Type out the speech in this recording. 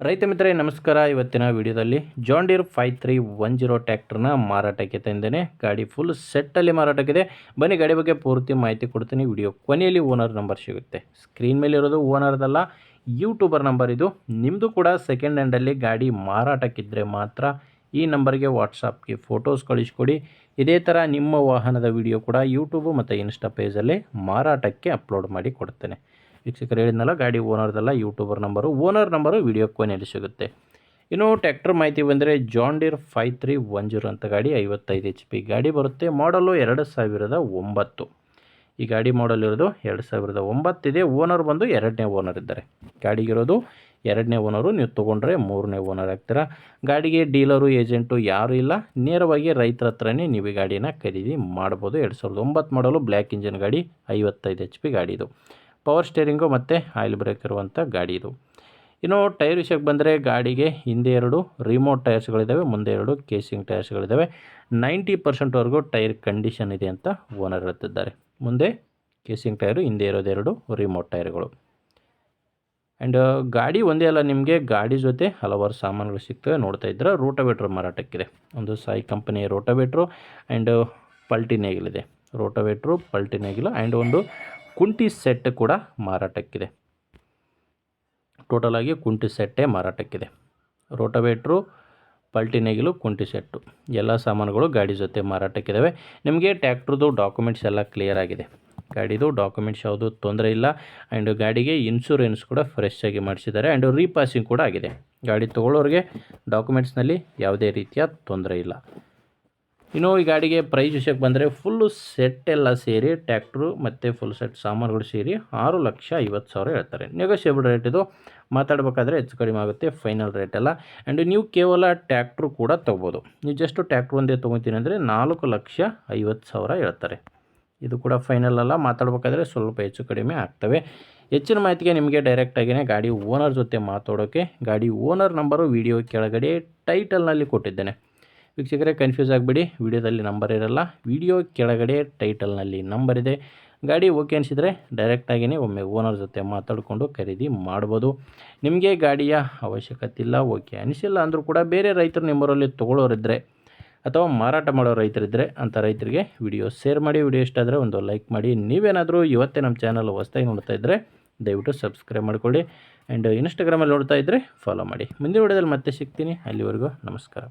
ರೈತ ಮಿತ್ರರೇ ನಮಸ್ಕಾರ. ಇವತ್ತಿನ ವಿಡಿಯೋದಲ್ಲಿ ಜಾನ್ ಡೀರ್ 5310 ಟ್ರ್ಯಾಕ್ಟರ್ನ ಮಾರಾಟಕ್ಕೆ ತಂದೇನೆ. ಗಾಡಿ ಫುಲ್ ಸೆಟ್ಟಲ್ಲಿ ಮಾರಾಟಕ್ಕಿದೆ. ಬನ್ನಿ ಗಾಡಿ ಬಗ್ಗೆ ಪೂರ್ತಿ ಮಾಹಿತಿ ಕೊಡ್ತೀನಿ. ವಿಡಿಯೋ ಕೊನೆಯಲ್ಲಿ ಓನರ್ ನಂಬರ್ ಸಿಗುತ್ತೆ. ಸ್ಕ್ರೀನ್ ಮೇಲೆ ಇರೋದು ಓನರ್ದಲ್ಲ, ಯೂಟ್ಯೂಬರ್ ನಂಬರ್ ಇದು. ನಿಮ್ಮದು ಕೂಡ ಸೆಕೆಂಡ್ ಹ್ಯಾಂಡಲ್ಲಿ ಗಾಡಿ ಮಾರಾಟಕ್ಕಿದ್ದರೆ ಮಾತ್ರ ಈ ನಂಬರ್ಗೆ ವಾಟ್ಸಪ್ಗೆ ಫೋಟೋಸ್ ಕಳಿಸ್ಕೊಡಿ. ಇದೇ ಥರ ನಿಮ್ಮ ವಾಹನದ ವಿಡಿಯೋ ಕೂಡ ಯೂಟ್ಯೂಬು ಮತ್ತು ಇನ್ಸ್ಟಾ ಪೇಜಲ್ಲಿ ಮಾರಾಟಕ್ಕೆ ಅಪ್ಲೋಡ್ ಮಾಡಿ ಕೊಡ್ತೇನೆ. ವೀಕ್ಷಕರು ಹೇಳಿದ್ನಲ್ಲ, ಗಾಡಿ ಓನರ್ದಲ್ಲ, YouTuber number. Owner number video ಕೊನೆಯಲ್ಲಿ ಸಿಗುತ್ತೆ. ಇನ್ನು ಟ್ರ್ಯಾಕ್ಟರ್ ಮಾಹಿತಿ ಬಂದರೆ ಜಾನ್ ಡೀರ್ 5310 ಅಂತ ಗಾಡಿ 55 HP ಗಾಡಿ ಬರುತ್ತೆ. ಮಾಡಲು 2009. ಈ ಗಾಡಿ ಮಾಡಲ್ ಇರೋದು 2009 ಇದೆ. ಓನರ್ ಬಂದು ಎರಡನೇ ಓನರ್ ಇದ್ದಾರೆ. ಗಾಡಿಗಿರೋದು ಎರಡನೇ ಓನರು. ನೀವು ತೊಗೊಂಡ್ರೆ ಮೂರನೇ ಓನರ್ ಆಗ್ತೀರಾ. ಗಾಡಿಗೆ ಡೀಲರು ಏಜೆಂಟು ಯಾರೂ ಇಲ್ಲ. ನೇರವಾಗಿ ರೈತರ ಹತ್ರನೇ ನೀವು ಈ ಗಾಡಿನ ಖರೀದಿ ಮಾಡ್ಬೋದು. 2009 ಮಾಡಲು ಬ್ಲ್ಯಾಕ್ ಇಂಜಿನ್ ಗಾಡಿ, 55 HP ಗಾಡಿ ಇದು. ಪವರ್ ಸ್ಟೇರಿಂಗು ಮತ್ತು ಆಯಿಲ್ ಬ್ರೇಕ್ ಇರುವಂಥ ಗಾಡಿ ಇದು. ಇನ್ನು ಟೈರ್ ವಿಷಯಕ್ಕೆ ಬಂದರೆ ಗಾಡಿಗೆ ಹಿಂದೆ 2 ರಿಮೋಟ್ ಟೈರ್ಸ್ಗಳಿದ್ದಾವೆ, ಮುಂದೆ 2 ಕೇಸಿಂಗ್ ಟೈರ್ಸ್ಗಳಿದ್ದಾವೆ. 90%ವರೆಗೂ ಟೈರ್ ಕಂಡೀಷನ್ ಇದೆ ಅಂತ ಓನರ್ ಹೇಳ್ತಿದ್ದಾರೆ. ಮುಂದೆ ಕೇಸಿಂಗ್ ಟೈರು, ಹಿಂದೆ ಇರೋದು 2 ರಿಮೋಟ್ ಟೈರ್ಗಳು. ಆ್ಯಂಡ್ ಗಾಡಿ ಒಂದೇ ಅಲ್ಲ, ನಿಮಗೆ ಗಾಡಿ ಜೊತೆ ಹಲವಾರು ಸಾಮಾನುಗಳು ಸಿಗ್ತವೆ. ನೋಡ್ತಾ ಇದ್ದರೆ ರೋಟೋವೇಟ್ರ್ ಮಾರಾಟಕ್ಕಿದೆ. ಒಂದು ಸಾಯಿ ಕಂಪನಿಯ ರೋಟೋವೇಟ್ರು ಆ್ಯಂಡ್ ಪಲ್ಟಿ ನೇಗಿಲಿದೆ. ರೋಟೋವೇಟ್ರು, ಪಲ್ಟಿ ನೇಗಿಲು ಆ್ಯಂಡ್ ಒಂದು ಕುಂಟಿ ಸೆಟ್ ಕೂಡ ಮಾರಾಟಕ್ಕಿದೆ. ಟೋಟಲ್ ಆಗಿ ಕುಂಟಿ ಸೆಟ್ಟೇ ಮಾರಾಟಕ್ಕಿದೆ. ರೋಟೋವೇಟ್ರು, ಪಲ್ಟಿ ನೇಗಿಲು, ಕುಂಟಿ ಸೆಟ್ಟು ಎಲ್ಲ ಸಾಮಾನುಗಳು ಗಾಡಿ ಜೊತೆ ಮಾರಾಟಕ್ಕಿದ್ದಾವೆ. ನಿಮಗೆ ಟ್ಯಾಕ್ಟ್ರದ್ದು ಡಾಕ್ಯುಮೆಂಟ್ಸ್ ಎಲ್ಲ ಕ್ಲಿಯರ್ ಆಗಿದೆ. ಗಾಡಿದು ಡಾಕ್ಯುಮೆಂಟ್ಸ್ ಯಾವುದೂ ತೊಂದರೆ ಇಲ್ಲ. ಆ್ಯಂಡ್ ಗಾಡಿಗೆ ಇನ್ಶೂರೆನ್ಸ್ ಕೂಡ ಫ್ರೆಶ್ ಆಗಿ ಮಾಡಿಸಿದ್ದಾರೆ. ಆ್ಯಂಡ್ ರೀಪಾಸಿಂಗ್ ಕೂಡ ಆಗಿದೆ. ಗಾಡಿ ತೊಗೊಳ್ಳೋರಿಗೆ ಡಾಕ್ಯುಮೆಂಟ್ಸ್ನಲ್ಲಿ ಯಾವುದೇ ರೀತಿಯ ತೊಂದರೆ ಇಲ್ಲ. ಇನ್ನು ಈ ಗಾಡಿಗೆ ಪ್ರೈಸ್ ವಿಷಯಕ್ಕೆ ಬಂದರೆ ಫುಲ್ಲು ಸೆಟ್ ಎಲ್ಲ ಸೇರಿ, ಟ್ಯಾಕ್ಟ್ರು ಮತ್ತು ಫುಲ್ ಸೆಟ್ ಸಾಮಾನುಗಳು ಸೇರಿ 6,50,000 ಹೇಳ್ತಾರೆ. ನೆಗೋಷಿಯಬಲ್ ರೇಟ್ ಇದು. ಮಾತಾಡಬೇಕಾದ್ರೆ ಹೆಚ್ಚು ಕಡಿಮೆ ಆಗುತ್ತೆ. ಫೈನಲ್ ರೇಟ್ ಎಲ್ಲ. ಆ್ಯಂಡ್ ನೀವು ಕೇವಲ ಟ್ಯಾಕ್ಟ್ರು ಕೂಡ ತೊಗೋಬೋದು. ನೀವು ಜಸ್ಟು ಟ್ಯಾಕ್ಟ್ರು ಒಂದೇ ತೊಗೊತೀನಿ ಅಂದರೆ 4,50,000 ಹೇಳ್ತಾರೆ. ಇದು ಕೂಡ ಫೈನಲ್ ಅಲ್ಲ. ಮಾತಾಡಬೇಕಾದ್ರೆ ಸ್ವಲ್ಪ ಹೆಚ್ಚು ಕಡಿಮೆ ಆಗ್ತವೆ. ಹೆಚ್ಚಿನ ಮಾಹಿತಿಗೆ ನಿಮಗೆ ಡೈರೆಕ್ಟಾಗಿಯೇ ಗಾಡಿ ಓನರ್ ಜೊತೆ ಮಾತಾಡೋಕ್ಕೆ ಗಾಡಿ ಓನರ್ ನಂಬರು ವಿಡಿಯೋ ಕೆಳಗಡೆ ಟೈಟಲ್ನಲ್ಲಿ ಕೊಟ್ಟಿದ್ದೇನೆ. ವೀಕ್ಷಕರೇ ಕನ್ಫ್ಯೂಸ್ ಆಗಿಬಿಡಿ, ವಿಡಿಯೋದಲ್ಲಿ ನಂಬರ್ ಇರಲ್ಲ, ವಿಡಿಯೋ ಕೆಳಗಡೆ ಟೈಟಲ್ನಲ್ಲಿ ನಂಬರ್ ಇದೆ. ಗಾಡಿ ಓಕೆ ಅನಿಸಿದರೆ ಡೈರೆಕ್ಟಾಗಿಯೇ ಒಮ್ಮೆ ಓನರ್ ಜೊತೆ ಮಾತಾಡಿಕೊಂಡು ಖರೀದಿ ಮಾಡ್ಬೋದು. ನಿಮಗೆ ಗಾಡಿಯ ಅವಶ್ಯಕತೆ ಇಲ್ಲ, ಓಕೆ ಅನಿಸಿಲ್ಲ ಅಂದರೂ ಕೂಡ ಬೇರೆ ರೈತರು ನಿಮ್ಮೂರಲ್ಲಿ ತೊಗೊಳ್ಳೋರಿದ್ದರೆ ಅಥವಾ ಮಾರಾಟ ಮಾಡೋ ರೈತರಿದ್ದರೆ ಅಂಥ ರೈತರಿಗೆ ವಿಡಿಯೋ ಶೇರ್ ಮಾಡಿ. ವಿಡಿಯೋ ಇಷ್ಟ ಆದರೆ ಒಂದು ಲೈಕ್ ಮಾಡಿ. ನೀವೇನಾದರೂ ಇವತ್ತೇ ನಮ್ಮ ಚಾನಲ್ ಹೊಸದಾಗಿ ನೋಡ್ತಾ ಇದ್ದರೆ ದಯವಿಟ್ಟು ಸಬ್ಸ್ಕ್ರೈಬ್ ಮಾಡಿಕೊಳ್ಳಿ. ಆ್ಯಂಡ್ ಇನ್ಸ್ಟಾಗ್ರಾಮಲ್ಲಿ ನೋಡ್ತಾ ಇದ್ದರೆ ಫಾಲೋ ಮಾಡಿ. ಮುಂದಿನ ವಿಡಿಯೋದಲ್ಲಿ ಮತ್ತೆ ಸಿಗ್ತೀನಿ. ಅಲ್ಲಿವರೆಗೂ ನಮಸ್ಕಾರ.